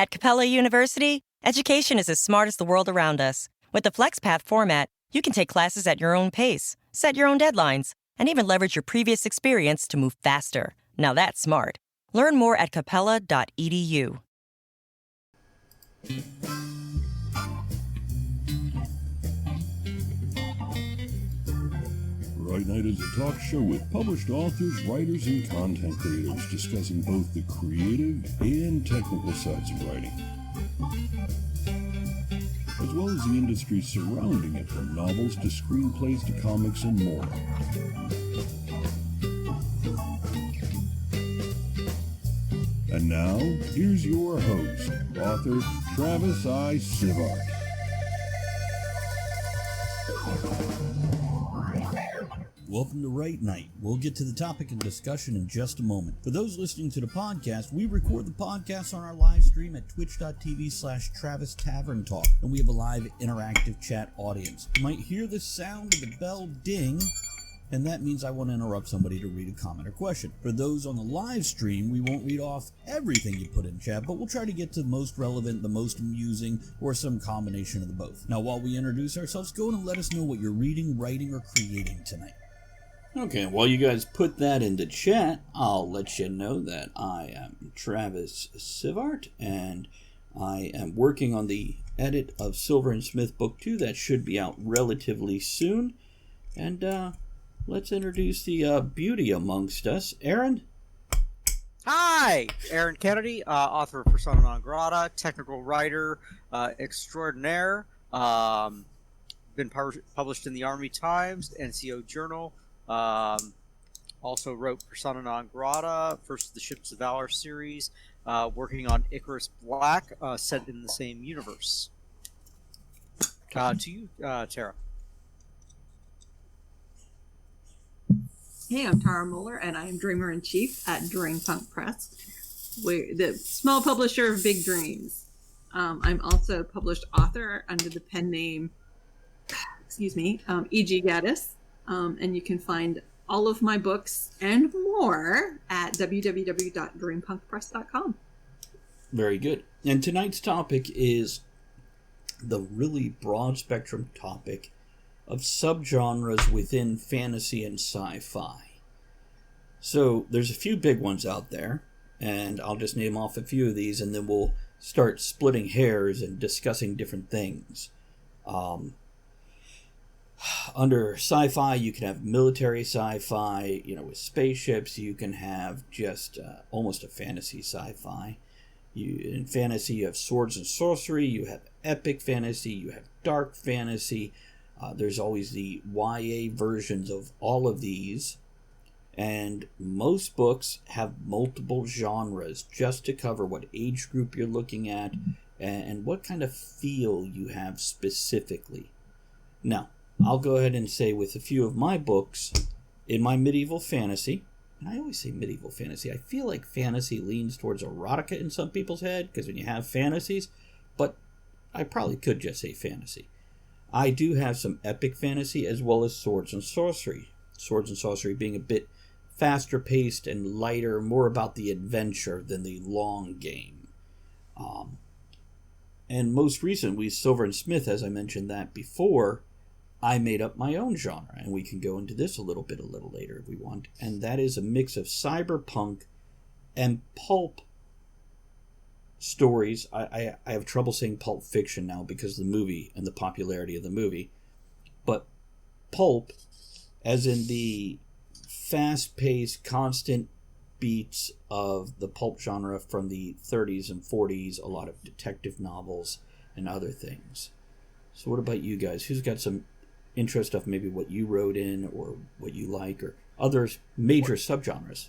At Capella University, education is as smart as the world around us. With the FlexPath format, you can take classes at your own pace, set your own deadlines, and even leverage your previous experience to move faster. Now that's smart. Learn more at capella.edu. Right Night is a talk show with published authors, writers, and content creators discussing both the creative and technical sides of writing, as well as the industry surrounding it, from novels to screenplays to comics and more. And now, here's your host, author Travis I. Sivart. Welcome to Right Night. We'll get to the topic of discussion in just a moment. For those listening to the podcast, we record the podcast on our live stream at twitch.tv/Travis Tavern Talk, and we have a live interactive chat audience. You might hear the sound of the bell ding, and that means I want to interrupt somebody to read a comment or question. For those on the live stream, we won't read off everything you put in chat, but we'll try to get to the most relevant, the most amusing, or some combination of the both. Now, while we introduce ourselves, go and let us know what you're reading, writing, or creating tonight. Okay, while you guys put that into chat, I'll let you know that I am Travis Sivart, and I am working on the edit of Silver and Smith Book 2. That should be out relatively soon. And let's introduce the beauty amongst us. Aaron? Hi! Aaron Kennedy, author of Persona Non Grata, technical writer extraordinaire. Been published in the Army Times, NCO Journal. Also wrote Persona Non Grata, first of the Ships of Valor series, working on Icarus Black, set in the same universe. To you, Tara. Hey, I'm Tara Moeller, and I am Dreamer-in-Chief at Dream Punk Press. We're the small publisher of big dreams. I'm also a published author under the pen name, E.G. Gaddis. And you can find all of my books and more at www.dreampunkpress.com. Very good. And tonight's topic is the really broad spectrum topic of subgenres within fantasy and sci-fi. So there's a few big ones out there, and I'll just name off a few of these, and then we'll start splitting hairs and discussing different things. Under sci-fi, you can have military sci-fi, with spaceships. You can have just almost a fantasy sci-fi. In fantasy, you have swords and sorcery. You have epic fantasy. You have dark fantasy. There's always the YA versions of all of these. And most books have multiple genres just to cover what age group you're looking at and what kind of feel you have specifically. Now, I'll go ahead and say with a few of my books, in my medieval fantasy, and I always say medieval fantasy, I feel like fantasy leans towards erotica in some people's head, because when you have fantasies, but I probably could just say fantasy. I do have some epic fantasy as well as swords and sorcery. Swords and sorcery being a bit faster paced and lighter, more about the adventure than the long game. And most recently, Silver and Smith, as I mentioned that before, I made up my own genre, and we can go into this a little later if we want, and that is a mix of cyberpunk and pulp stories. I have trouble saying pulp fiction now because of the movie and the popularity of the movie, but pulp, as in the fast-paced, constant beats of the pulp genre from the 30s and 40s, a lot of detective novels and other things. So what about you guys? Who's got some intro stuff, maybe what you wrote in or what you like, or other major subgenres?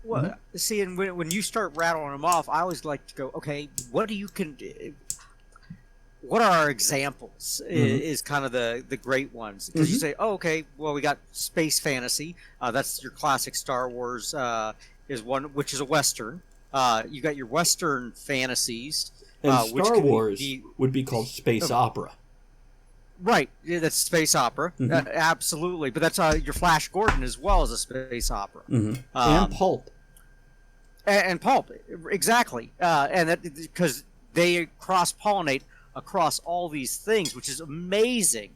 Well, see, and when you start rattling them off, I always like to go, okay, what are our examples? Is kind of the great ones, because you say, oh, okay, well, we got space fantasy. That's your classic Star Wars is one, which is a Western. You got your Western fantasies. And Star Wars would be called space opera. Right, yeah, that's space opera, absolutely. But that's your Flash Gordon as well as a space opera, and pulp. and pulp, exactly, and that because they cross-pollinate across all these things, which is amazing.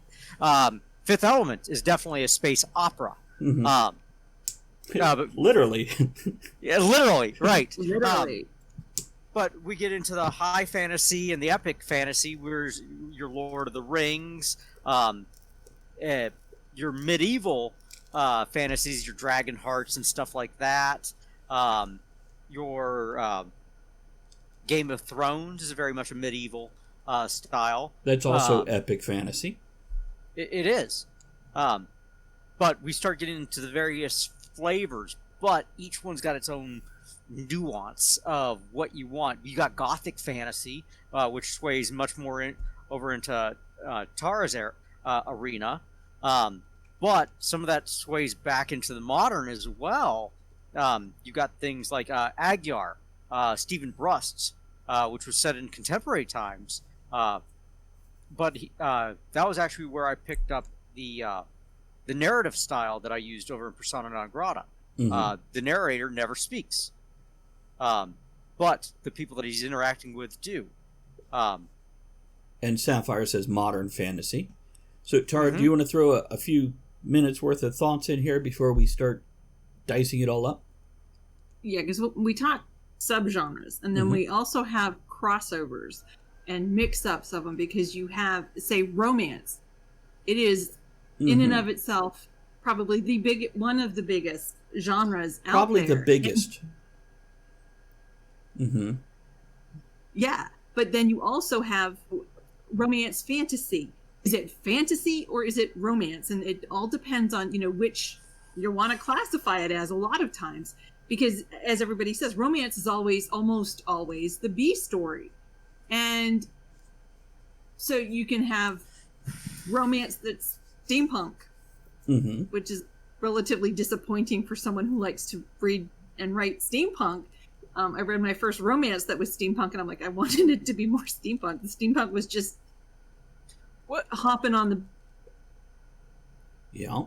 Fifth Element is definitely a space opera. Mm-hmm. But, Literally. yeah, literally, right. Literally. But we get into the high fantasy and the epic fantasy, where your Lord of the Rings, your medieval fantasies, your Dragon Hearts and stuff like that. Your Game of Thrones is very much a medieval style. That's also epic fantasy. It is. But we start getting into the various flavors, but each one's got its own nuance of what you want. You got Gothic fantasy, which sways much more over into Tara's arena. But some of that sways back into the modern as well. You got things like Agyar, Stephen Brust's, which was set in contemporary times. But that was actually where I picked up the narrative style that I used over in Persona non Grata. Mm-hmm. The narrator never speaks, but the people that he's interacting with do. And Sapphire says modern fantasy. So, Tara, Mm-hmm. do you want to throw a few minutes worth of thoughts in here before we start dicing it all up? Yeah, because we taught subgenres, and then Mhm. we also have crossovers and mix-ups of them, because you have, say, romance. It is, in and Mhm. of itself, probably one of the biggest genres out Probably there. the biggest. Mm-hmm. Yeah, but then you also have romance fantasy. Is it fantasy or is it romance? And it all depends on, which you want to classify it as a lot of times. Because as everybody says, romance is almost always the B story. And so you can have romance that's steampunk, Mm-hmm. which is relatively disappointing for someone who likes to read and write steampunk. I read my first romance that was steampunk, and I'm like, I wanted it to be more steampunk. The steampunk was just hopping on the Yeah.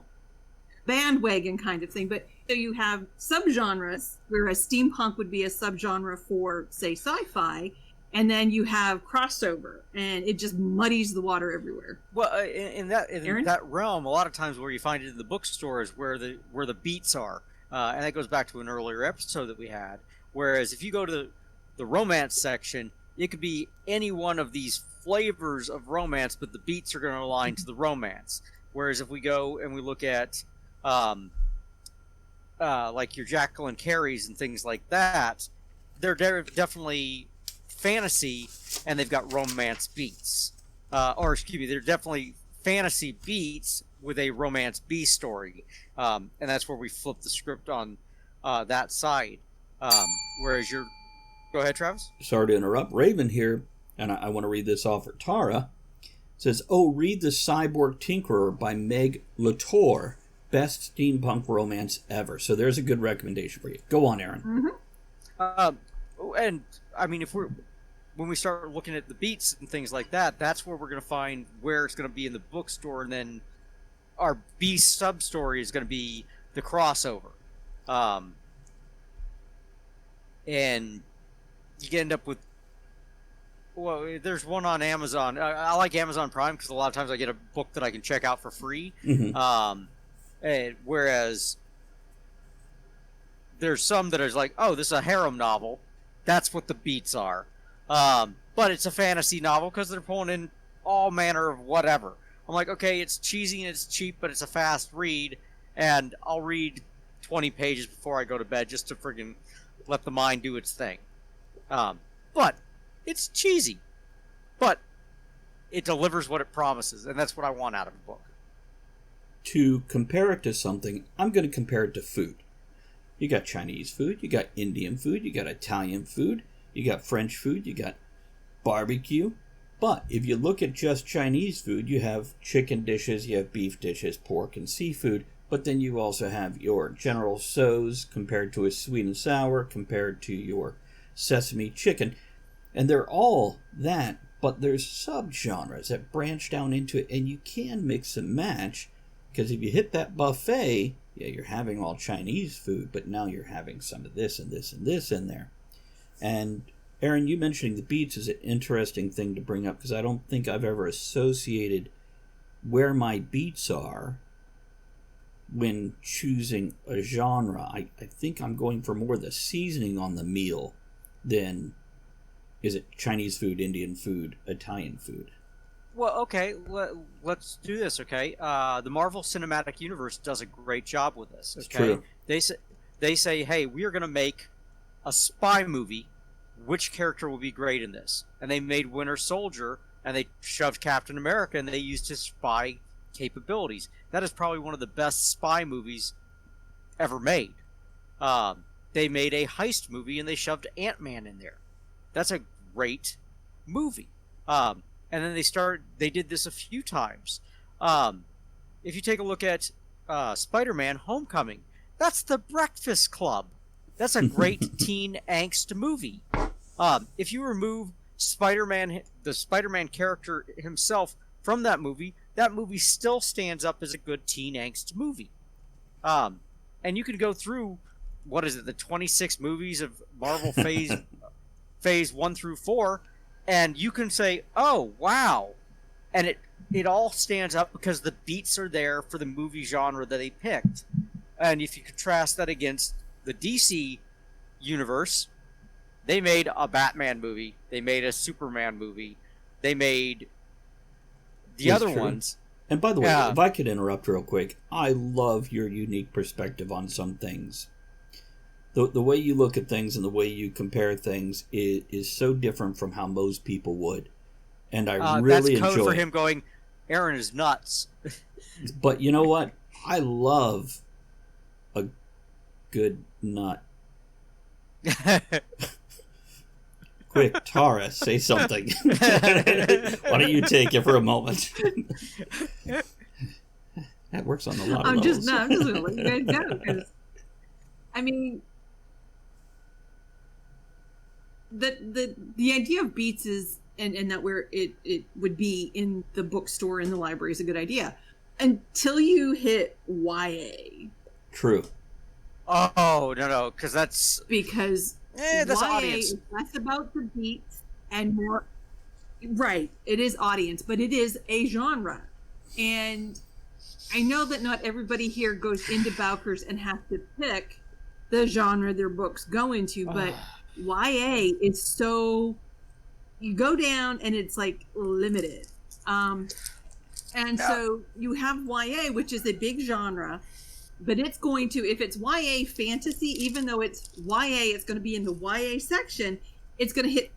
bandwagon kind of thing. But so you have subgenres, whereas steampunk would be a subgenre for, say, sci-fi, and then you have crossover, and it just muddies the water everywhere. Well, in Aaron? that realm, a lot of times where you find it in the bookstores, where the beats are, and that goes back to an earlier episode that we had. Whereas if you go to the romance section, it could be any one of these flavors of romance, but the beats are going to align to the romance. Whereas if we go and we look at like your Jacqueline Carey's and things like that, they're definitely fantasy, and they've got romance beats. Or excuse me, they're definitely fantasy beats with a romance B story, and that's where we flip the script on that side. Whereas go ahead, Travis. Sorry to interrupt. Raven here, and I want to read this off for Tara. Says, read The Cyborg Tinkerer by Meg Latour. Best steampunk romance ever. So there's a good recommendation for you. Go on, Aaron. Mm-hmm. And I mean, when we start looking at the beats and things like that, that's where we're going to find where it's going to be in the bookstore, and then our B sub story is going to be the crossover. And you end up with, well, there's one on Amazon. I like Amazon Prime because a lot of times I get a book that I can check out for free. Mm-hmm. Whereas there's some that is like, oh, this is a harem novel. That's what the beats are. But it's a fantasy novel because they're pulling in all manner of whatever. I'm like, okay, it's cheesy and it's cheap, but it's a fast read, and I'll read 20 pages before I go to bed just to friggin' let the mind do its thing. But it's cheesy, but it delivers what it promises, and that's what I want out of a book. To compare it to something, I'm going to compare it to food. You got Chinese food, you got Indian food, you got Italian food, you got French food, you got barbecue. But if you look at just Chinese food, you have chicken dishes, you have beef dishes, pork and seafood, but then you also have your General Tso's compared to a sweet and sour, compared to your sesame chicken. And they're all that, but there's subgenres that branch down into it, and you can mix and match, because if you hit that buffet, yeah, you're having all Chinese food, but now you're having some of this and this and this in there. And Aaron, you mentioning the beats is an interesting thing to bring up, because I don't think I've ever associated where my beats are when choosing a genre. I think I'm going for more the seasoning on the meal than, is it Chinese food, Indian food, Italian food? Well, okay, let's do this, okay? The Marvel Cinematic Universe does a great job with this, okay? True. They say, hey, we are going to make a spy movie. Which character will be great in this? And they made Winter Soldier, and they shoved Captain America, and they used his spy capabilities. That is probably one of the best spy movies ever made. They made a heist movie, and they shoved Ant-Man in there. That's a great movie. And then they did this a few times. If you take a look at Spider-Man Homecoming, that's the Breakfast Club. That's a great teen angst movie. If you remove the Spider-Man character himself from that movie still stands up as a good teen angst movie. And you can go through, the 26 movies of Marvel phase 1 through 4, and you can say, oh, wow. And it all stands up because the beats are there for the movie genre that they picked. And if you contrast that against the DC universe, they made a Batman movie, they made a Superman movie, they made the other ones. And by the way, if I could interrupt real quick, I love your unique perspective on some things. The way you look at things and the way you compare things is so different from how most people would. And I really enjoy it. That's code for him going, Aaron is nuts. But you know what? I love a good nut. Quick, Tara, say something. Why don't you take it for a moment? That works on a lot of I'm levels. just going to let you guys go. 'Cause, I mean, the idea of beats is, and that where it would be in the bookstore in the library is a good idea. Until you hit YA. True. Oh, no, because that's that's YA audience. is less about the beats and more, right, it is audience, but it is a genre. And I know that not everybody here goes into Bowker's and has to pick the genre their books go into, but YA is so, you go down and it's like limited. So you have YA, which is a big genre, but it's going to, if it's YA fantasy, even though it's YA, it's going to be in the YA section, it's going to hit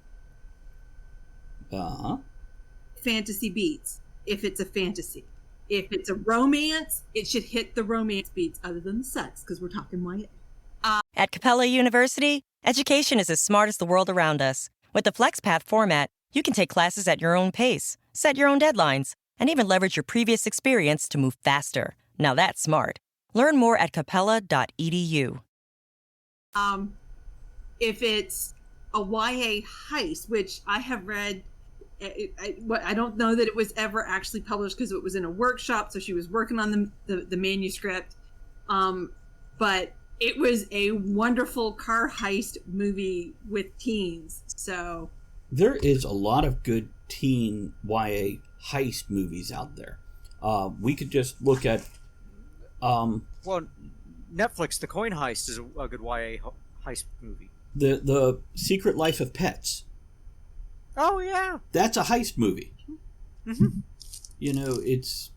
fantasy beats if it's a fantasy. If it's a romance, it should hit the romance beats, other than the sex, because we're talking YA. At Capella University, education is as smart as the world around us. With the FlexPath format, you can take classes at your own pace, set your own deadlines, and even leverage your previous experience to move faster. Now that's smart. Learn more at capella.edu. If it's a YA heist, which I have read, I don't know that it was ever actually published because it was in a workshop, so she was working on the manuscript. But it was a wonderful car heist movie with teens. So there is a lot of good teen YA heist movies out there. We could just look at well, Netflix, The Coin Heist is a good YA heist movie. The Secret Life of Pets. Oh, yeah. That's a heist movie. Mm-hmm. You know, it's...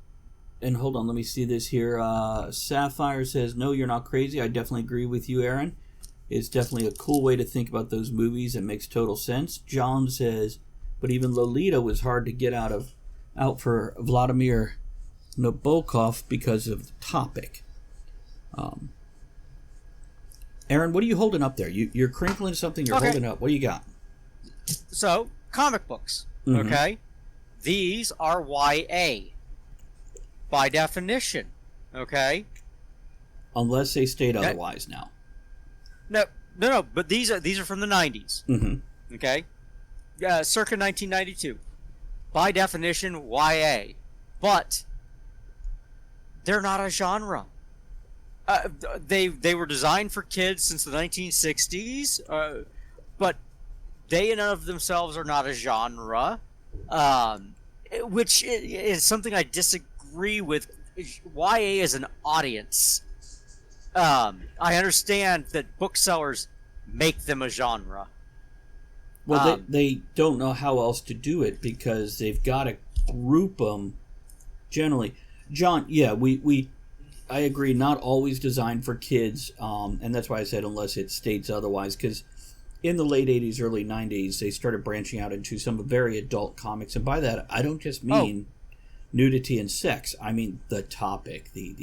And hold on, let me see this here. Sapphire says, no, you're not crazy. I definitely agree with you, Aaron. It's definitely a cool way to think about those movies. It makes total sense. John says, but even Lolita was hard to get out for Vladimir Nabokov because of the topic. Aaron, what are you holding up there? You're crinkling something. You're holding up. What do you got? So, comic books. Mm-hmm. Okay, these are YA by definition. Okay, unless they state otherwise now. No. But these are from the 90s. Mm-hmm. Okay, circa 1992. By definition, YA, but they're not a genre. They were designed for kids since the 1960s, but they in and of themselves are not a genre, which is something I disagree with. YA is an audience. I understand that booksellers make them a genre. Well, they don't know how else to do it because they've got to group them generally. John, yeah, I agree, not always designed for kids, and that's why I said unless it states otherwise, because in the late 80s, early 90s, they started branching out into some very adult comics, and by that, I don't just mean nudity and sex. I mean the topic, the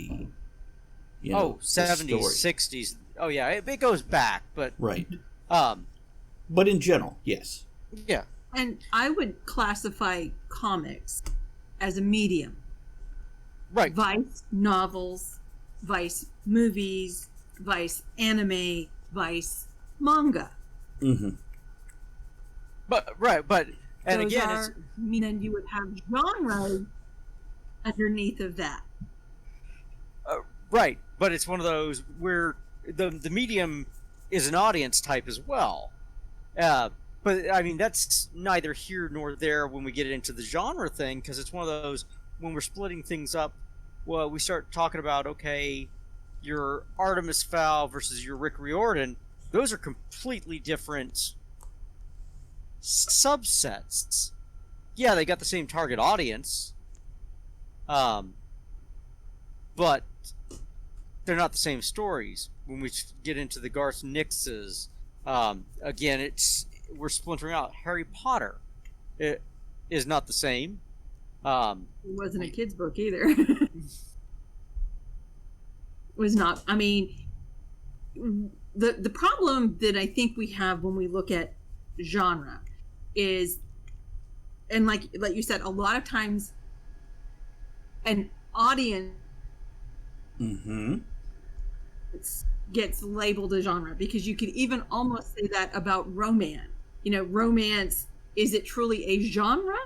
70s, 60s. Oh, yeah, it goes back, but... Right. But in general, yes. Yeah. And I would classify comics as a medium. Right. Vice novels, Vice movies, Vice anime, Vice manga. Mm-hmm. But and Those again, are, then you would have genres underneath of that. Right, but it's one of those where the medium is an audience type as well. But I mean, that's neither here nor there when we get into the genre thing, because it's one of those when we're splitting things up. Well, we start talking about, okay, your Artemis Fowl versus your Rick Riordan. Those are completely different subsets. Yeah, they got the same target audience, but they're not the same stories. When we get into the Garth Nixes, again, we're splintering out. Harry Potter, it is not the same. It wasn't a kid's book either. It was not. I mean, the problem that I think we have when we look at genre is, and like you said, a lot of times an audience gets labeled a genre, because you could even almost say that about romance. Romance, is it truly a genre,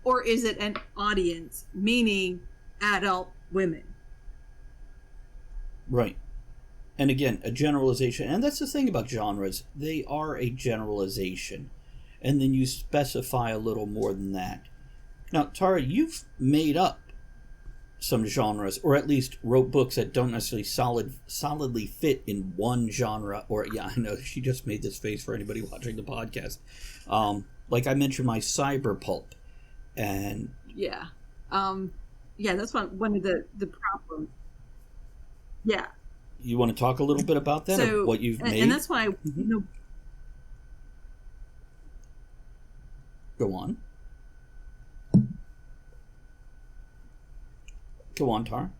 or is it an audience, meaning adult women? Right. And again, a generalization. And that's the thing about genres. They are a generalization. And then you specify a little more than that. Now, Tara, you've made up some genres, or at least wrote books that don't necessarily solidly fit in one genre. Or, yeah, I know, she just made this face for anybody watching the podcast. Like I mentioned, my cyber pulp. And yeah, that's one of the problems. Yeah. You want to talk a little bit about that, or what you've made? And that's why Go on. Go on, Tar.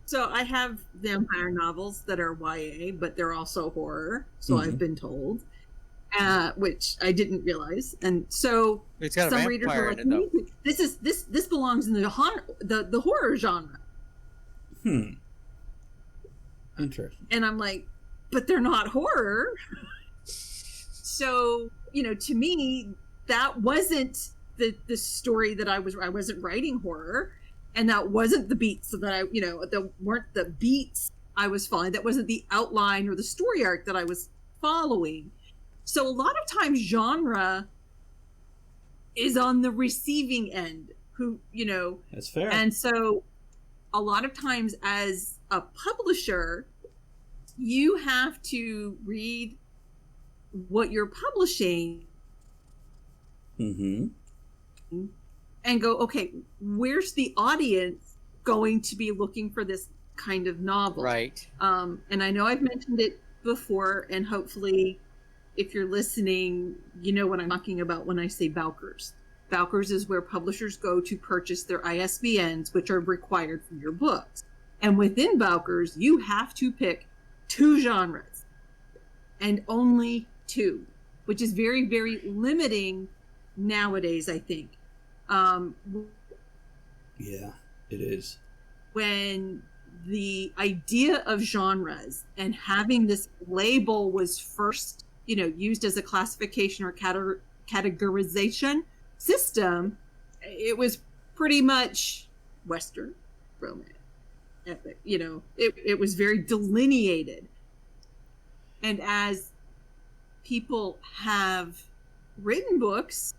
So I have vampire novels that are YA, but they're also horror, so I've been told, which I didn't realize. And so it's got some a readers vampire are like, in it, though. this belongs in the horror genre. Interesting. And I'm like, but they're not horror. So, to me, that wasn't the story that I wasn't writing horror, and that wasn't the beats that that weren't the beats I was following. That wasn't the outline or the story arc that I was following. So a lot of times genre is on the receiving end, That's fair. And so a lot of times as a publisher, you have to read what you're publishing and go, okay, where's the audience going to be looking for this kind of novel? Right. And I know I've mentioned it before, and hopefully if you're listening, you know what I'm talking about when I say Bowkers. Bowkers is where publishers go to purchase their ISBNs, which are required for your books. And within Bowkers, you have to pick 2 genres, and only 2, which is very, very limiting nowadays, I think. Yeah, it is. When the idea of genres and having this label was first, used as a classification or categorization system, it was pretty much Western romance, You know, it was very delineated. And as people have written books,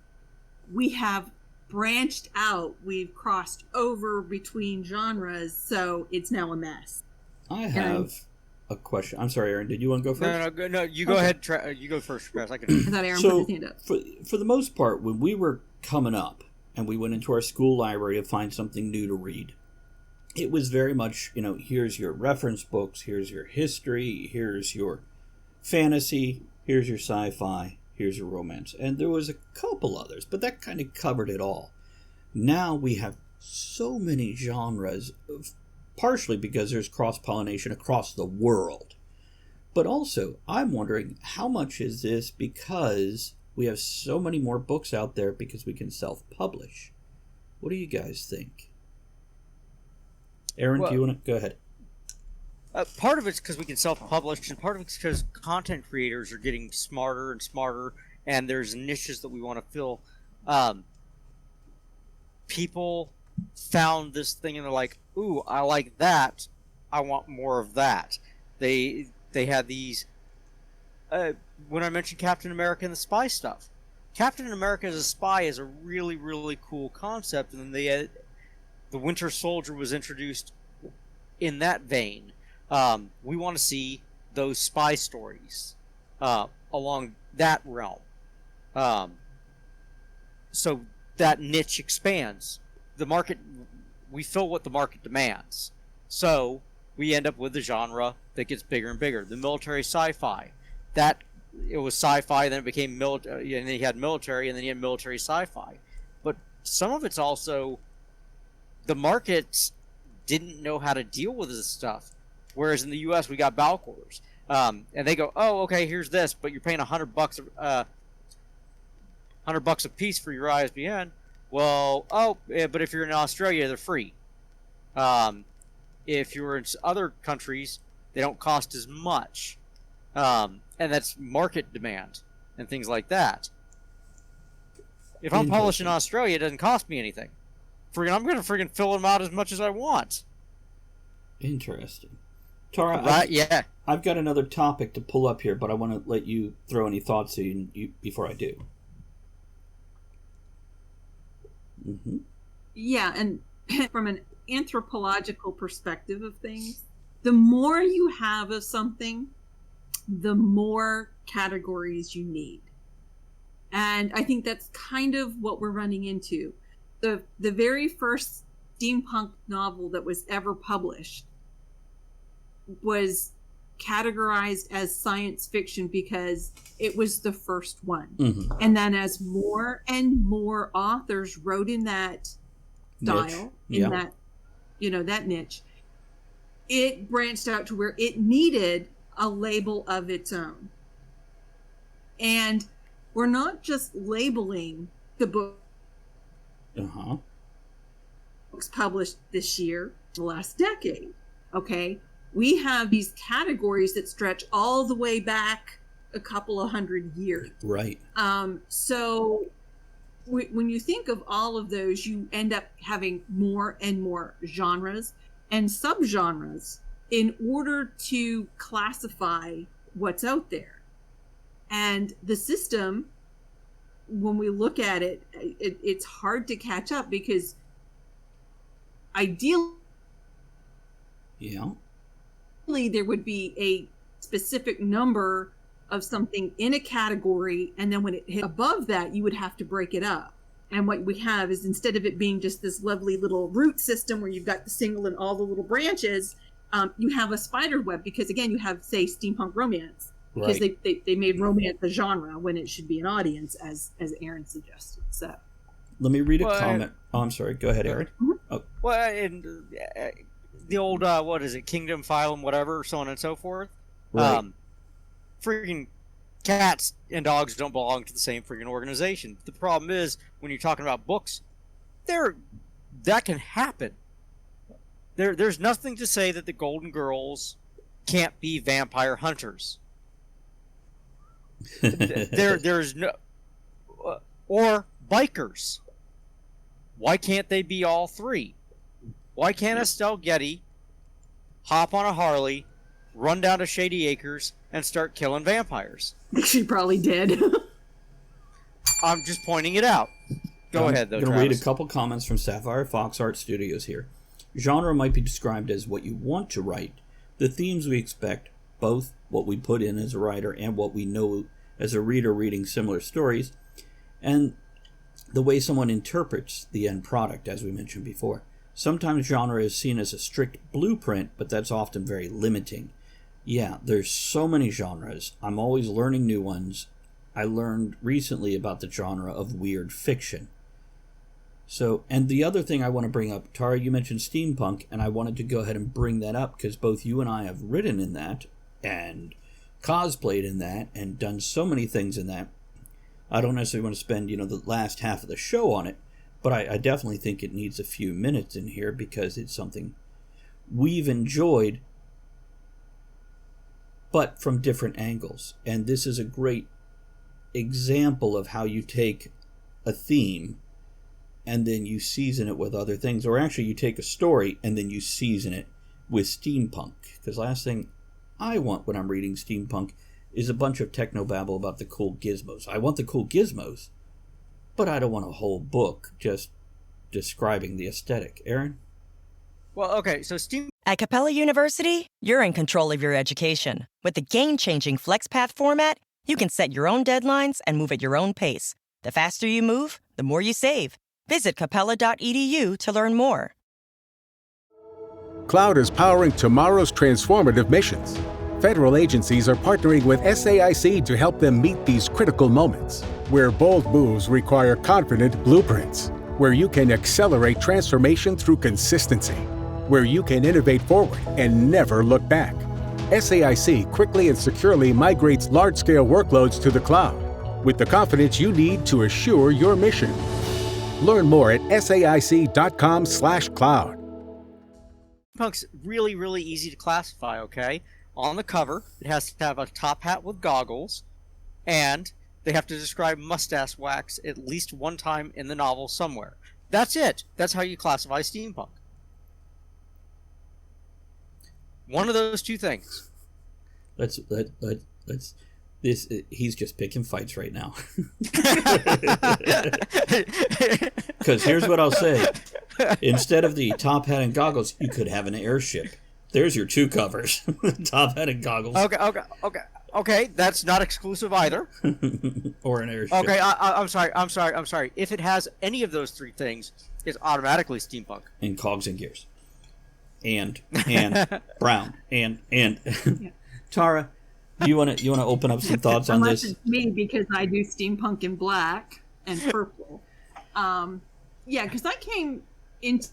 we have branched out, we've crossed over between genres, so it's now a mess. I have a question. I'm sorry, Aaron, did you want to go first? No, you go ahead. You go first, Chris. I I thought Aaron put his hand up. For the most part, when we were coming up and we went into our school library to find something new to read, it was very much, you know, here's your reference books, here's your history, here's your fantasy, here's your sci-fi, here's your romance. And there was a couple others, but that kind of covered it all. Now we have so many genres, partially because there's cross-pollination across the world. But also, I'm wondering, how much is this because we have so many more books out there because we can self-publish? What do you guys think? Aaron, do you want to go ahead? Part of it's because we can self-publish, and part of it's because content creators are getting smarter and smarter, and there's niches that we want to fill. People found this thing and they're like, ooh, I like that. I want more of that. They had these... when I mentioned Captain America and the spy stuff, Captain America as a spy is a really, really cool concept, and then the Winter Soldier was introduced in that vein. We want to see those spy stories along that realm. So that niche expands. The market, we fill what the market demands. So we end up with a genre that gets bigger and bigger. The military sci-fi. It was sci-fi, then it became military, and then you had military, and then you had military sci-fi. But some of it's also the markets didn't know how to deal with this stuff. Whereas in the U.S. we got Balcors, and they go, "Oh, okay, here's this, but you're paying $100 $100 a piece for your ISBN." Well, but if you're in Australia, they're free. If you're in other countries, they don't cost as much, and that's market demand and things like that. If I'm published in Australia, it doesn't cost me anything. I'm going to friggin' fill them out as much as I want. Interesting. Tara, right? Yeah. I've got another topic to pull up here, but I want to let you throw any thoughts in before I do. Mm-hmm. Yeah, and from an anthropological perspective of things, the more you have of something, the more categories you need. And I think that's kind of what we're running into. The very first steampunk novel that was ever published was categorized as science fiction because it was the first one. Mm-hmm. And then as more and more authors wrote in that style, that niche, it branched out to where it needed a label of its own. And we're not just labeling the book books published this year, the last decade. Okay, we have these categories that stretch all the way back a couple of hundred years. Right. So when you think of all of those, you end up having more and more genres and subgenres in order to classify what's out there. And the system, when we look at it, it's hard to catch up because ideally there would be a specific number of something in a category, and then when it hit above that, you would have to break it up. And what we have is, instead of it being just this lovely little root system where you've got the single and all the little branches, you have a spider web, because again, you have, say, steampunk romance, because they made romance a genre when it should be an audience, as Aaron suggested. So let me read a comment. I'm sorry. Go ahead, Aaron. Mm-hmm. Oh. Well, and the old what is it, Kingdom, Phylum, whatever, so on and so forth. Right. Freaking cats and dogs don't belong to the same freaking organization. The problem is, when you're talking about books, that can happen. There's nothing to say that the Golden Girls can't be vampire hunters. There's no, or bikers. Why can't they be all three? Why can't Estelle Getty hop on a Harley, run down to Shady Acres, and start killing vampires. She probably did. I'm just pointing it out. Go ahead, though, I'm going to read Travis. a couple comments from Sapphire Fox Art Studios here. Genre might be described as what you want to write. The themes we expect, both what we put in as a writer and what we know as a reader reading similar stories, and the way someone interprets the end product, as we mentioned before. Sometimes genre is seen as a strict blueprint, but that's often very limiting. Yeah, there's so many genres. I'm always learning new ones. I learned recently about the genre of weird fiction. So, and the other thing I want to bring up, Tara, you mentioned steampunk, and I wanted to go ahead and bring that up because both you and I have written in that and cosplayed in that and done so many things in that. I don't necessarily want to spend, the last half of the show on it, but I definitely think it needs a few minutes in here because it's something we've enjoyed, but from different angles. And this is a great example of how you take a theme and then you season it with other things, or actually you take a story and then you season it with steampunk. Because last thing I want when I'm reading steampunk is a bunch of technobabble about the cool gizmos. I want the cool gizmos, but I don't want a whole book just describing the aesthetic. Aaron? Well, okay, so Steam... At Capella University, you're in control of your education. With the game-changing FlexPath format, you can set your own deadlines and move at your own pace. The faster you move, the more you save. Visit capella.edu to learn more. Cloud is powering tomorrow's transformative missions. Federal agencies are partnering with SAIC to help them meet these critical moments, where bold moves require confident blueprints, where you can accelerate transformation through consistency, where you can innovate forward and never look back. SAIC quickly and securely migrates large-scale workloads to the cloud with the confidence you need to assure your mission. Learn more at saic.com/cloud. Steampunk's really, really easy to classify, okay? On the cover, it has to have a top hat with goggles, and they have to describe mustache wax at least one time in the novel somewhere. That's it. That's how you classify steampunk. One of those two things. Let's this he's just picking fights right now. Because here's what I'll say. Instead of the top hat and goggles, you could have an airship. There's your two covers. Top hat and goggles. Okay. That's not exclusive either. Or an airship. Okay, I'm sorry. If it has any of those three things, it's automatically steampunk. And cogs and gears. And brown. And yeah. Tara, you want to open up some thoughts on Unless this? it's me, because I do steampunk in black and purple. Yeah, because I came into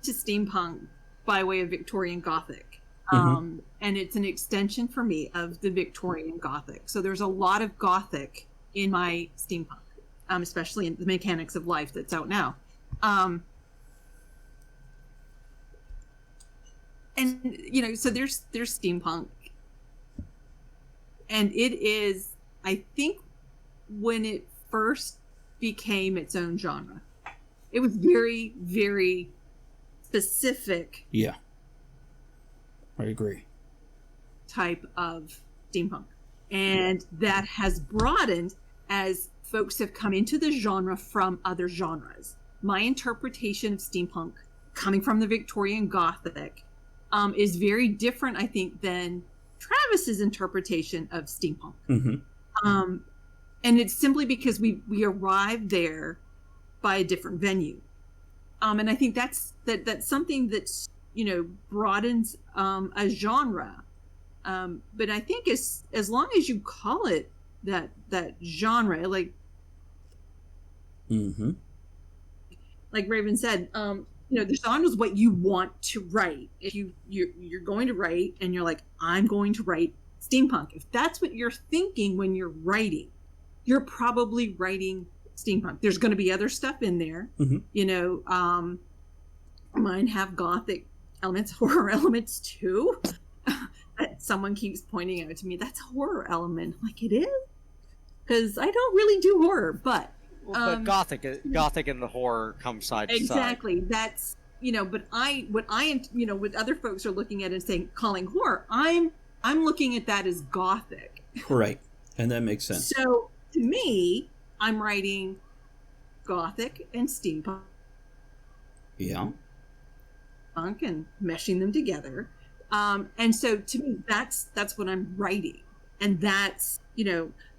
steampunk by way of Victorian Gothic. And it's an extension for me of the Victorian Gothic. So there's a lot of Gothic in my steampunk, especially in the Mechanics of Life that's out now. And so there's steampunk, and it is, I think, when it first became its own genre, it was very, very specific. Yeah, I agree. Type of steampunk, and that has broadened as folks have come into the genre from other genres. My interpretation of steampunk, coming from the Victorian Gothic, is very different, I think, than Travis's interpretation of steampunk. And it's simply because we arrived there by a different venue. And I think that's something that's, broadens a genre. But I think as long as you call it that genre, like Raven said, the genre is what you want to write. If you're going to write and you're like, I'm going to write steampunk, if that's what you're thinking when you're writing, you're probably writing steampunk. There's going to be other stuff in there. Mine have Gothic elements, horror elements too. That someone keeps pointing out to me, that's a horror element. I'm like, it is? Because I don't really do horror, but But Gothic and the horror come side to side. Exactly. but what other folks are looking at and saying, calling horror, I'm looking at that as Gothic. Right. And that makes sense. So to me, I'm writing Gothic and steampunk. Yeah. And meshing them together. And so to me, that's what I'm writing. And that's,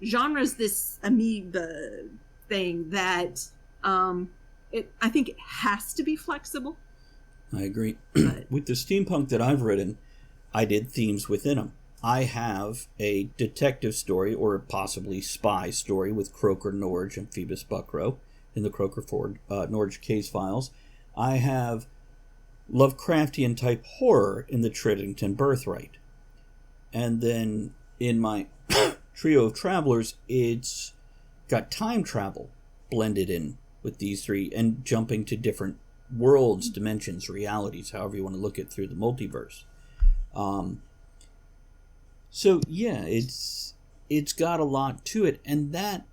genre's this amoeba thing that I think it has to be flexible. I agree. But With the steampunk that I've written, I did themes within them. I have a detective story, or possibly spy story, with Croker Norge and Phoebus Buckrow in the Croker Ford Norge case files. I have Lovecraftian type horror in the Tridington Birthright. And then in my trio of travelers, it's got time travel blended in with these three and jumping to different worlds, dimensions, realities, however you want to look at through the multiverse. So yeah, it's got a lot to it, and that,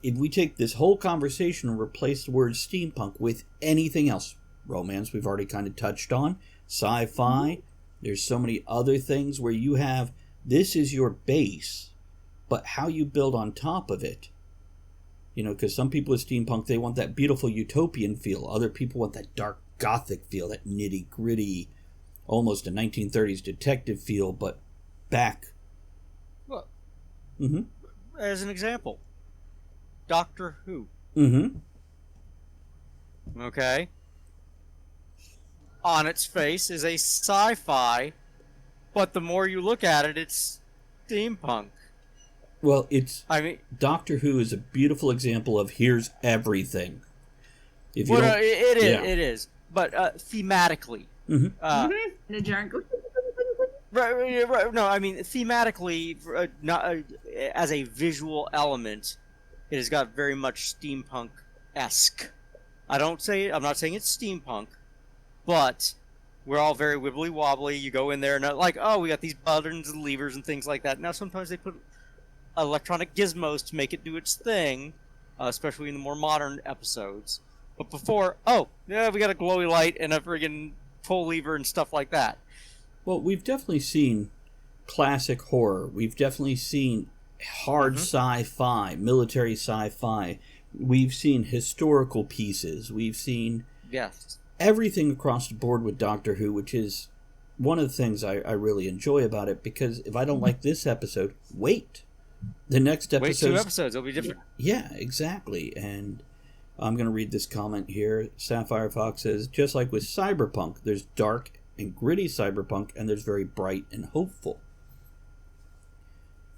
if we take this whole conversation and replace the word steampunk with anything else, romance we've already kind of touched on, sci-fi, there's so many other things where you have, this is your base, but how you build on top of it, because some people with steampunk, they want that beautiful utopian feel, other people want that dark Gothic feel, that nitty gritty, almost a 1930s detective feel, but back. Well, Mm-hmm. as an example, Doctor Who. Mm-hmm. Okay. On its face is a sci-fi, but the more you look at it, it's steampunk. Well, Doctor Who is a beautiful example of here's everything. If you it is. But thematically, in a giant right. No, I mean thematically, not as a visual element, it has got very much steampunk-esque. I'm not saying it's steampunk, but we're all very wibbly wobbly. You go in there and like, oh, we got these buttons and levers and things like that. Now sometimes they put electronic gizmos to make it do its thing, especially in the more modern episodes. But before, we got a glowy light and a friggin' pull lever and stuff like that. Well, we've definitely seen classic horror. We've definitely seen hard sci-fi, military sci-fi. We've seen historical pieces. We've seen everything across the board with Doctor Who, which is one of the things I really enjoy about it, because if I don't like this episode, wait. The next episode. Wait 2 episodes, it'll be different. Yeah, exactly. And I'm going to read this comment here. Sapphire Fox says, just like with cyberpunk, there's dark and gritty cyberpunk, and there's very bright and hopeful.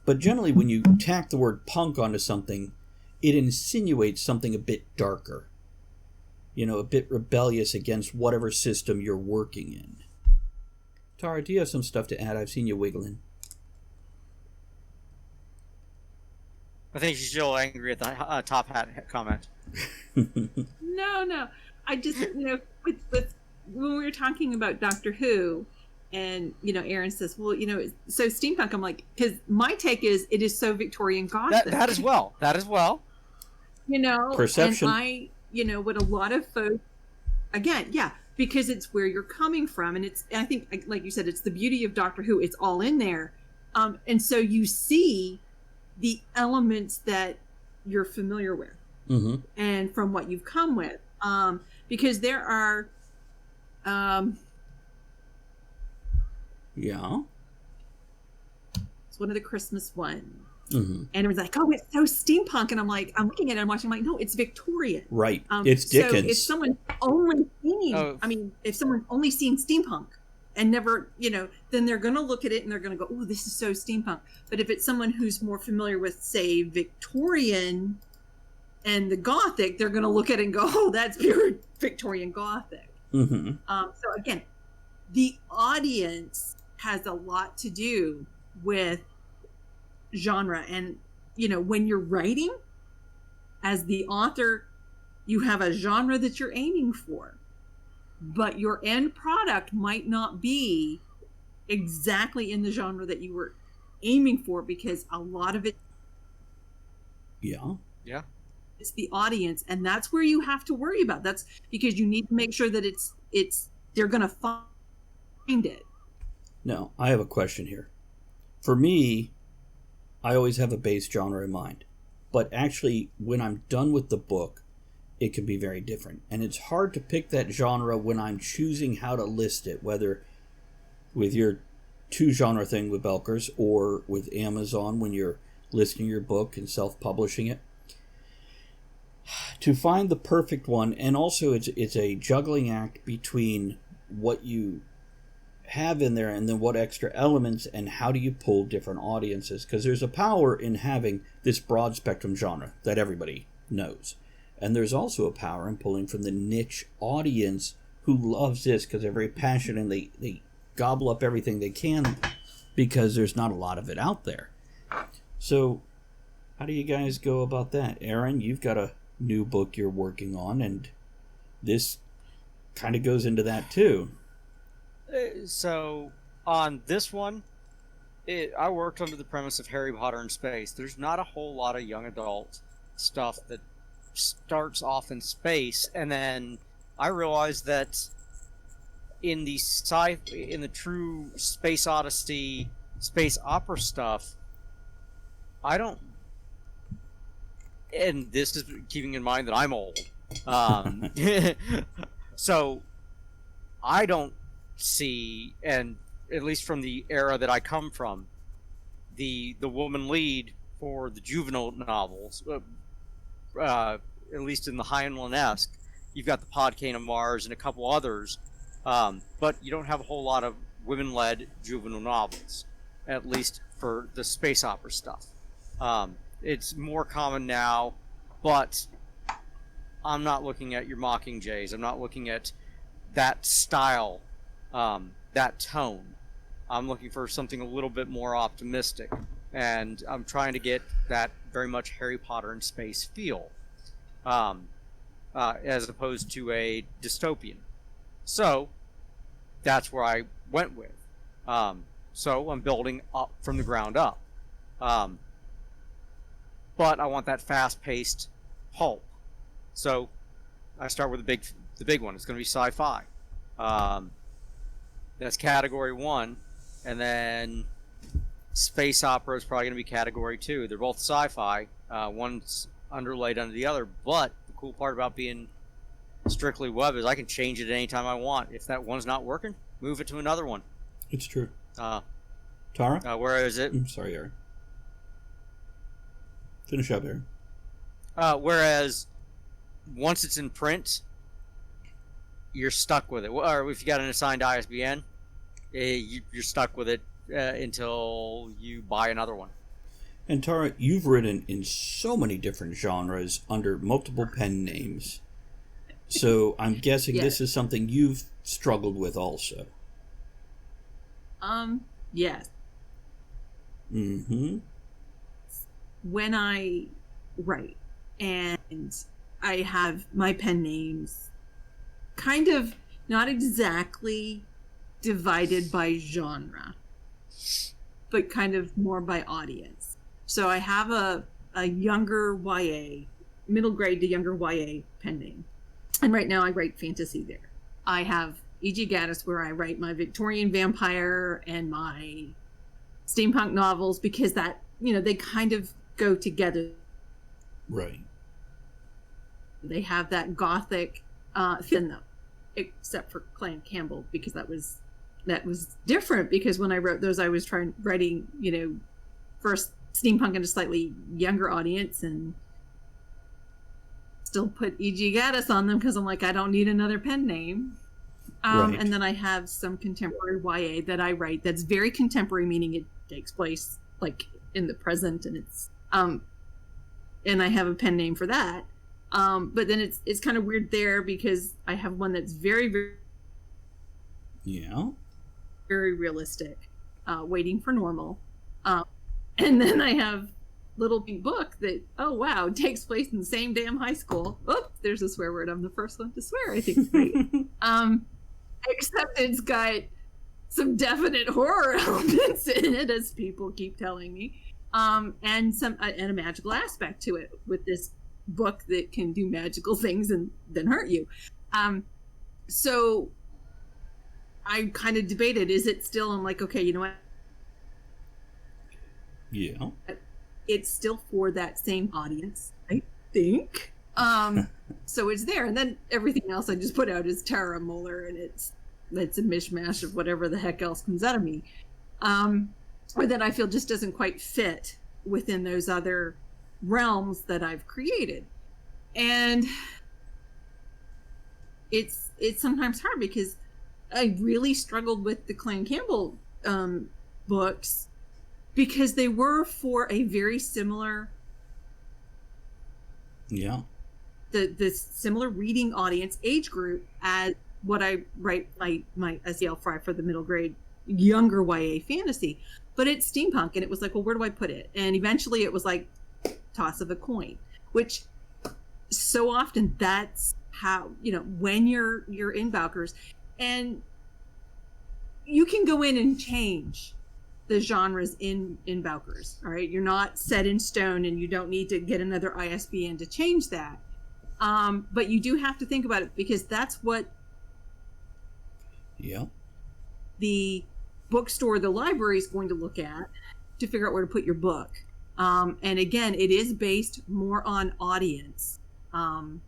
But generally, when you tack the word punk onto something, it insinuates something a bit darker. A bit rebellious against whatever system you're working in. Tara, do you have some stuff to add? I've seen you wiggling. I think she's still angry at the top hat comment. No. I just, with when we were talking about Doctor Who, and, Aaron says, well, so steampunk, I'm like, because my take is, it is so Victorian Gothic. That as well. Perception. And what a lot of folks, again, because it's where you're coming from, and I think, like you said, it's the beauty of Doctor Who, it's all in there. And so you see the elements that you're familiar with, and from what you've come with, because there are it's one of the Christmas ones, and everyone's like, oh, it's so steampunk, and I'm like, I'm looking at it, I'm watching, I'm like, no, it's Victorian, right? It's Dickens. So if someone's only seen if someone's only seen steampunk and never, then they're going to look at it and they're going to go, oh, this is so steampunk. But if it's someone who's more familiar with, say, Victorian and the Gothic, they're going to look at it and go, oh, that's pure Victorian Gothic. So again, the audience has a lot to do with genre. And, when you're writing, as the author, you have a genre that you're aiming for. But your end product might not be exactly in the genre that you were aiming for, because a lot of it, it's the audience, and that's where you have to worry about. That's because you need to make sure that it's they're going to find it. Now, I have a question here. For me, I always have a base genre in mind. But actually, when I'm done with the book, it can be very different. And it's hard to pick that genre when I'm choosing how to list it, whether with your 2-genre thing with Belkers or with Amazon when you're listing your book and self-publishing it. To find the perfect one, and also it's a juggling act between what you have in there and then what extra elements and how do you pull different audiences, because there's a power in having this broad spectrum genre that everybody knows, and there's also a power in pulling from the niche audience who loves this because they're very passionate and they gobble up everything they can because there's not a lot of it out there. So how do you guys go about that? Aaron, you've got a new book you're working on, and this kind of goes into that too. So on this one, I worked under the premise of Harry Potter in space. There's not a whole lot of young adult stuff that starts off in space, and then I realized that in the true space odyssey, space opera stuff, I don't. And this is keeping in mind that I'm old. So I don't see, and at least from the era that I come from, the woman lead for the juvenile novels, at least in the Heinlein-esque, you've got the Podkane of Mars and a couple others, but you don't have a whole lot of women-led juvenile novels, at least for the space opera stuff. It's more common now, but I'm not looking at your Mockingjays. I'm not looking at that style, that tone. I'm looking for something a little bit more optimistic, and I'm trying to get that very much Harry Potter in space feel, as opposed to a dystopian. So that's where I went with. So I'm building up from the ground up. But I want that fast-paced pulp. So I start with the big one. It's going to be sci-fi. That's category 1, and then space opera is probably going to be category 2. They're both sci-fi. One's underlaid under the other, but the cool part about being strictly web is I can change it anytime I want. If that one's not working, move it to another one. It's true. Tara? Whereas it... I'm sorry, Aaron. Finish up, Aaron. Whereas once it's in print, you're stuck with it. Or if you got an assigned ISBN, you're stuck with it until you buy another one. And Tara, you've written in so many different genres under multiple pen names. So I'm guessing Yes. This is something you've struggled with also. Yes. Mm-hmm. When I write and I have my pen names kind of not exactly divided by genre, but kind of more by audience. So I have a younger YA, middle grade to younger YA pen name. And right now I write fantasy there. I have E.G. Gaddis where I write my Victorian vampire and my steampunk novels because that, they kind of go together. Right. They have that gothic thin though, except for Clan Campbell, because that was different, because when I wrote those I was writing first steampunk in a slightly younger audience and still put E.G. Gaddis on them because I'm like, I don't need another pen name. Right. And then I have some contemporary YA that I write that's very contemporary, meaning it takes place like in the present, and it's and I have a pen name for that. But then it's kind of weird there because I have one that's very, very, very realistic, Waiting for Normal. And then I have Little Pink Book that, oh wow, takes place in the same damn high school. Oops, there's a swear word. I'm the first one to swear, I think. Except it's got some definite horror elements in it, as people keep telling me. And a magical aspect to it with this book that can do magical things and then hurt you. So I kind of debated, is it still, I'm like, okay, you know what? Yeah. It's still for that same audience, I think. So it's there. And then everything else I just put out is Tara Moeller, and it's a mishmash of whatever the heck else comes out of me. Or that I feel just doesn't quite fit within those other realms that I've created. And it's sometimes hard because I really struggled with the Clan Campbell books because they were for a very similar the similar reading audience age group as what I write my SEL Fry for the middle grade younger YA fantasy. But it's steampunk, and it was like, well, where do I put it? And eventually it was like toss of a coin, which so often that's how, when you're in Valkyrs, and you can go in and change the genres in Valkyrs. All right, you're not set in stone, and you don't need to get another ISBN to change that. But you do have to think about it, because that's what the bookstore, the library is going to look at to figure out where to put your book. And again, it is based more on audience. And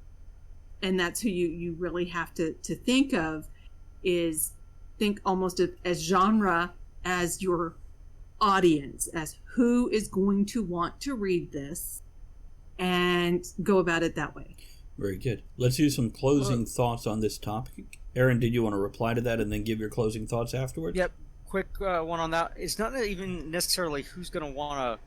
that's who you really have to think of, is think almost as genre as your audience, as who is going to want to read this, and go about it that way. Very good. Let's do some closing thoughts on this topic. Aaron, did you want to reply to that and then give your closing thoughts afterwards? Yep. Quick one on that. It's not even necessarily who's going to want to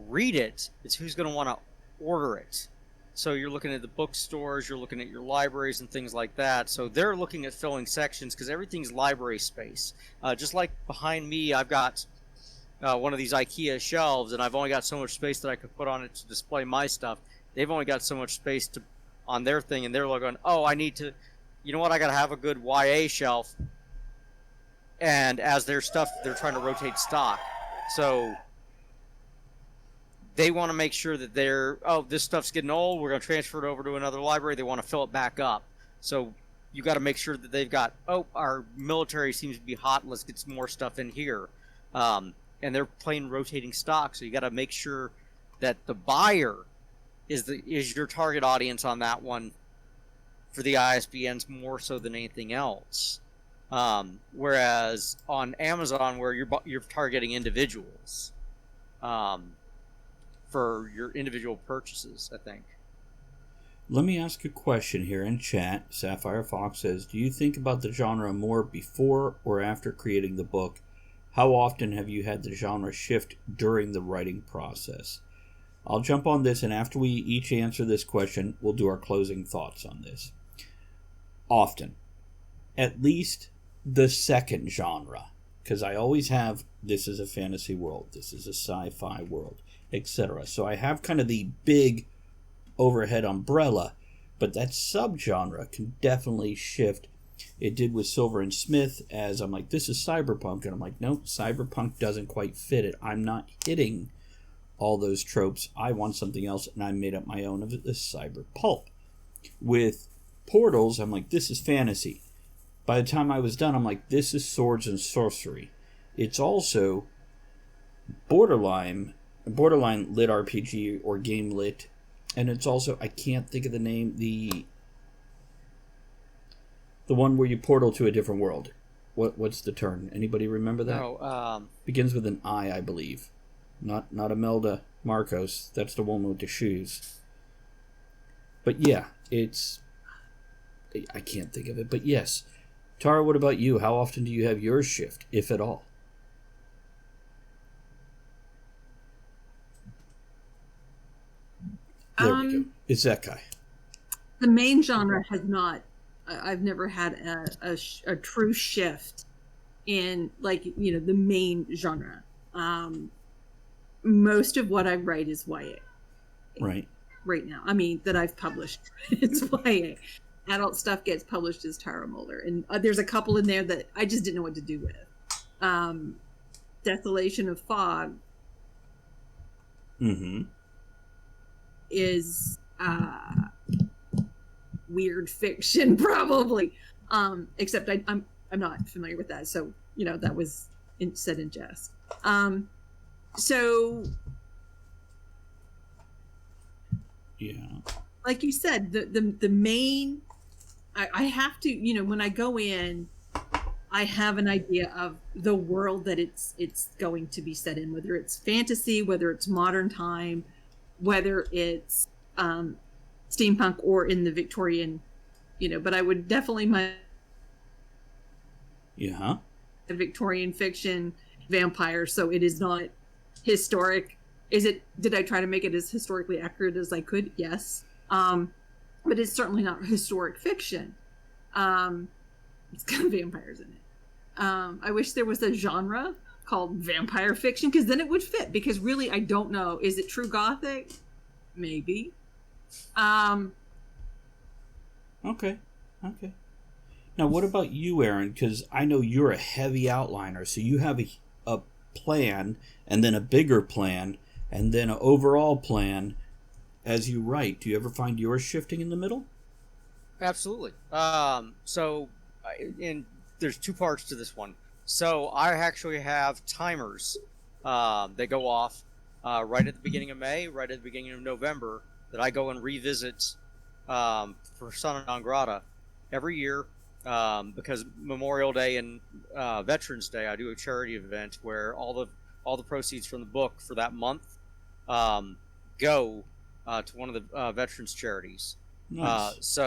read it. It's who's going to want to order it. So you're looking at the bookstores, you're looking at your libraries and things like that. So they're looking at filling sections because everything's library space. Just like behind me, I've got one of these IKEA shelves, and I've only got so much space that I could put on it to display my stuff. They've only got so much space on their thing, and they're going, oh, I need to, you know what, I got to have a good YA shelf. And as their stuff, they're trying to rotate stock. So they want to make sure that this stuff's getting old, we're going to transfer it over to another library. They want to fill it back up. So you got to make sure that they've got, our military seems to be hot, let's get some more stuff in here. And they're playing rotating stock, so you got to make sure that the buyer is your target audience on that one for the ISBNs more so than anything else. Whereas on Amazon, where you're targeting individuals for your individual purchases, I think. Let me ask a question here in chat. Sapphire Fox says, do you think about the genre more before or after creating the book? How often have you had the genre shift during the writing process? I'll jump on this, and after we each answer this question, we'll do our closing thoughts on this. Often. At least the second genre. Because I always have, this is a fantasy world, this is a sci-fi world, etc. So I have kind of the big overhead umbrella, but that subgenre can definitely shift. It did with Silver and Smith, as I'm like, this is cyberpunk, and I'm like, nope, cyberpunk doesn't quite fit it. I'm not hitting all those tropes. I want something else, and I made up my own of this cyber pulp. With Portals, I'm like, this is fantasy. By the time I was done, I'm like, this is swords and sorcery. It's also borderline lit RPG or game lit, and it's also, I can't think of the name, the one where you portal to a different world. What's the term? Anybody remember that? No. Begins with an I believe. Not Imelda Marcos. That's the one with the shoes. But yeah, I can't think of it. But yes. Tara, what about you? How often do you have yours shift, if at all? There we go. It's that guy. The main genre has not. I've never had a true shift in, like, the main genre. Most of what I write is YA. Right. Right now. I mean, that I've published. It's YA. Adult stuff gets published as Tara Moeller. And there's a couple in there that I just didn't know what to do with. Desolation of Fog is weird fiction, probably. Except I'm not familiar with that. So, that was said in jest. So, yeah, like you said, the main, I have to, when I go in, I have an idea of the world that it's going to be set in, whether it's fantasy, whether it's modern time, whether it's steampunk or in the Victorian, but I would definitely Victorian fiction vampire, so it is not historic. Did I try to make it as historically accurate as I could? Yes. But it's certainly not historic fiction. It's got vampires in it. I wish there was a genre called vampire fiction, because then it would fit, because really I don't know. Is it true Gothic? Maybe. Okay. Now, what about you, Aaron? Because I know you're a heavy outliner, so you have a plan, and then a bigger plan, and then an overall plan as you write. Do you ever find yours shifting in the middle? Absolutely. There's two parts to this one. So I actually have timers. They go off right at the beginning of May, right at the beginning of November, that I go and revisit for Persona non grata every year, because Memorial Day and Veterans Day, I do a charity event where all the proceeds from the book for that month go to one of the veterans charities. Nice.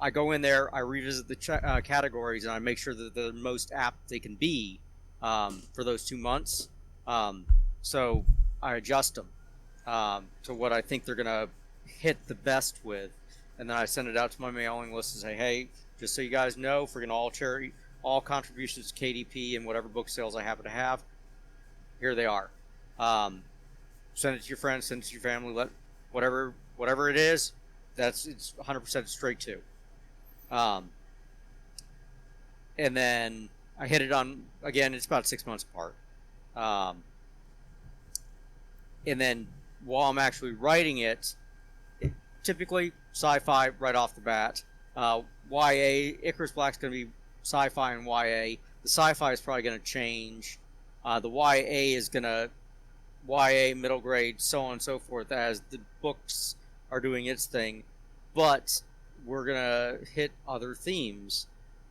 I go in there, I revisit the categories, and I make sure that they're the most apt they can be for those 2 months. So I adjust them to what I think they're going to hit the best with. And then I send it out to my mailing list and say, hey, just so you guys know, for all contributions to KDP and whatever book sales I happen to have, here they are. Send it to your friends, send it to your family, let whatever it is, it's 100% straight to. And then I hit it on, again, it's about 6 months apart. And then while I'm actually writing it, typically sci-fi right off the bat. YA, Icarus Black's going to be sci-fi and YA. The sci-fi is probably going to change. The YA is going to YA, middle grade, so on and so forth, as the books are doing its thing. But we're going to hit other themes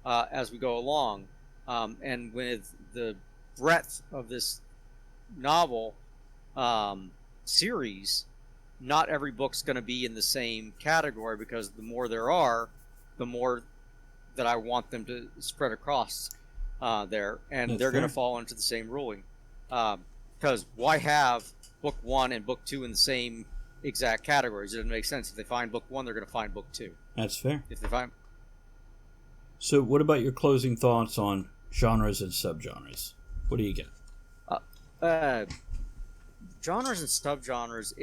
as we go along. And with the breadth of this novel series, not every book's going to be in the same category, because the more there are, the more that I want them to spread across there. And they're going to fall into the same ruling. Because why have book 1 and book 2 in the same exact categories? It doesn't make sense. If they find book 1, they're going to find book 2. That's fair. If they find... So what about your closing thoughts on genres and subgenres? What do you get? Genres and subgenres,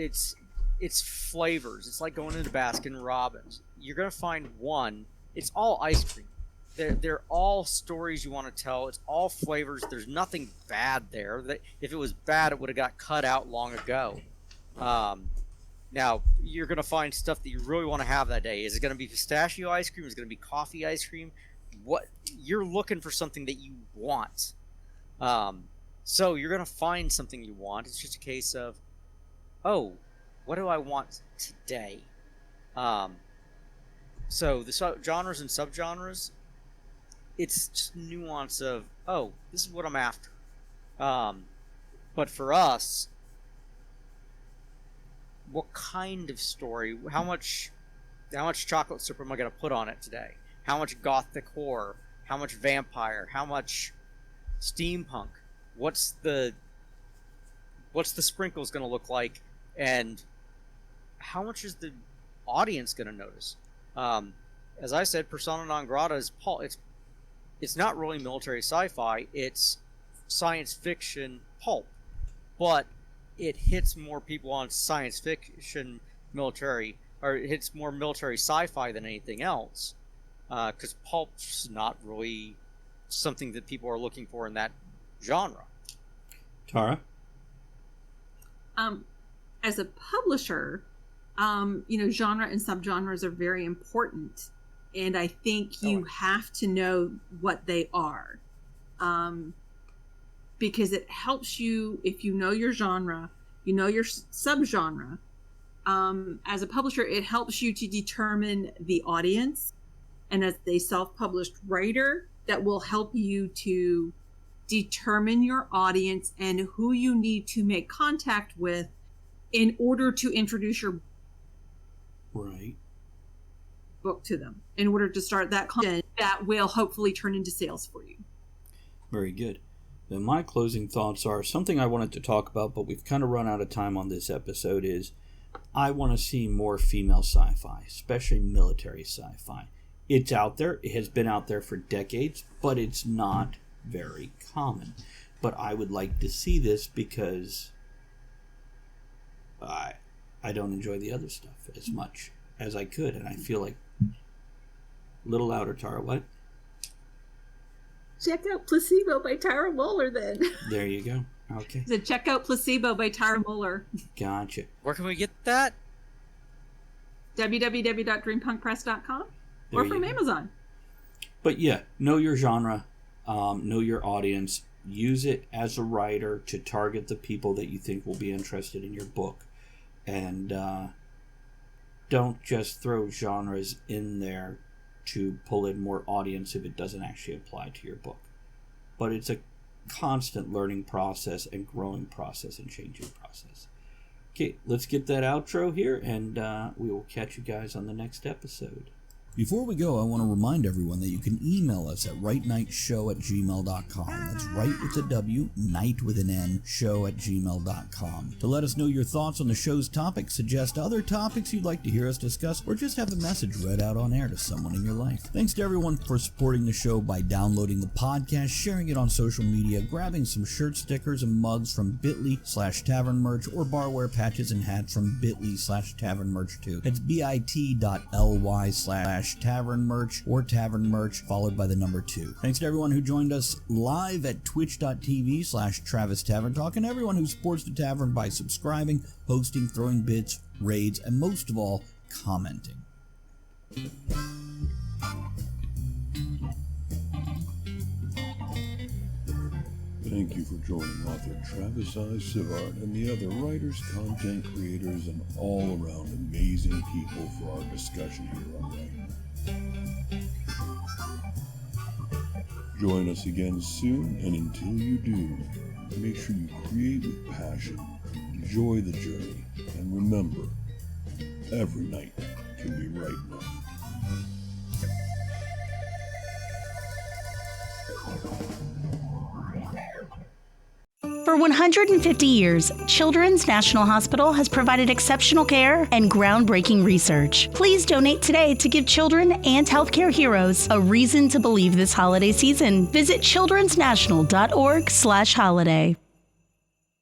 it's flavors. It's like going into Baskin Robbins. You're going to find one. It's all ice cream. They're all stories you want to tell. It's all flavors. There's nothing bad there. If it was bad, it would have got cut out long ago. Now, you're going to find stuff that you really want to have that day. Is it going to be pistachio ice cream? Is it going to be coffee ice cream? What you're looking for, something that you want. So you're going to find something you want. It's just a case of, oh, what do I want today? So the genres and subgenres, it's just nuance of, oh, this is what I'm after. But for us, what kind of story? How much chocolate syrup am I going to put on it today? How much gothic horror? How much vampire? How much steampunk? What's the sprinkles going to look like? And how much is the audience going to notice? As I said, Persona non grata is it's not really military sci-fi. It's science fiction pulp, but it hits more people on science fiction military, or it hits more military sci-fi than anything else, because pulp's not really something that people are looking for in that genre. Tara? As a publisher, genre and subgenres are very important And I think you have to know what they are. Because it helps you, if you know your genre, you know your subgenre. As a publisher, it helps you to determine the audience. And as a self-published writer, that will help you to determine your audience and who you need to make contact with in order to introduce your book to them, in order to start that content that will hopefully turn into sales for you. Very good. Then my closing thoughts are something I wanted to talk about, but we've kind of run out of time on this episode, is I want to see more female sci-fi, especially military sci-fi. It's out there. It has been out there for decades, but it's not very common. But I would like to see this because I don't enjoy the other stuff as much as I could, and I feel like little louder, Tara. What? Check out Placebo by Tara Moeller, then. There you go. Okay. So check out Placebo by Tara Moeller. Gotcha. Where can we get that? www.dreampunkpress.com or from Amazon. But yeah, know your genre, know your audience, use it as a writer to target the people that you think will be interested in your book. And don't just throw genres in there to pull in more audience if it doesn't actually apply to your book. But it's a constant learning process and growing process and changing process. Okay, let's get that outro here, and we will catch you guys on the next episode. Before we go, I want to remind everyone that you can email us at writenightshow@gmail.com. That's right with a W, night with an N, show@gmail.com. To let us know your thoughts on the show's topic, suggest other topics you'd like to hear us discuss, or just have a message read out on air to someone in your life. Thanks to everyone for supporting the show by downloading the podcast, sharing it on social media, grabbing some shirt stickers and mugs from bit.ly/tavern merch, or barware patches and hats from bit.ly/tavern merch too. That's bit.ly/tavern merch or tavern merch followed by the number 2. Thanks to everyone who joined us live at twitch.tv/Travis Tavern Talk, and everyone who supports the tavern by subscribing, hosting, throwing bits, raids, and most of all, commenting. Thank you for joining author Travis I. Sivart and the other writers, content creators, and all-around amazing people for our discussion here on Writing. Join us again soon, and until you do, make sure you create with passion, enjoy the journey, and remember, every night can be right enough. For 150 years, Children's National Hospital has provided exceptional care and groundbreaking research. Please donate today to give children and healthcare heroes a reason to believe this holiday season. Visit childrensnational.org/holiday.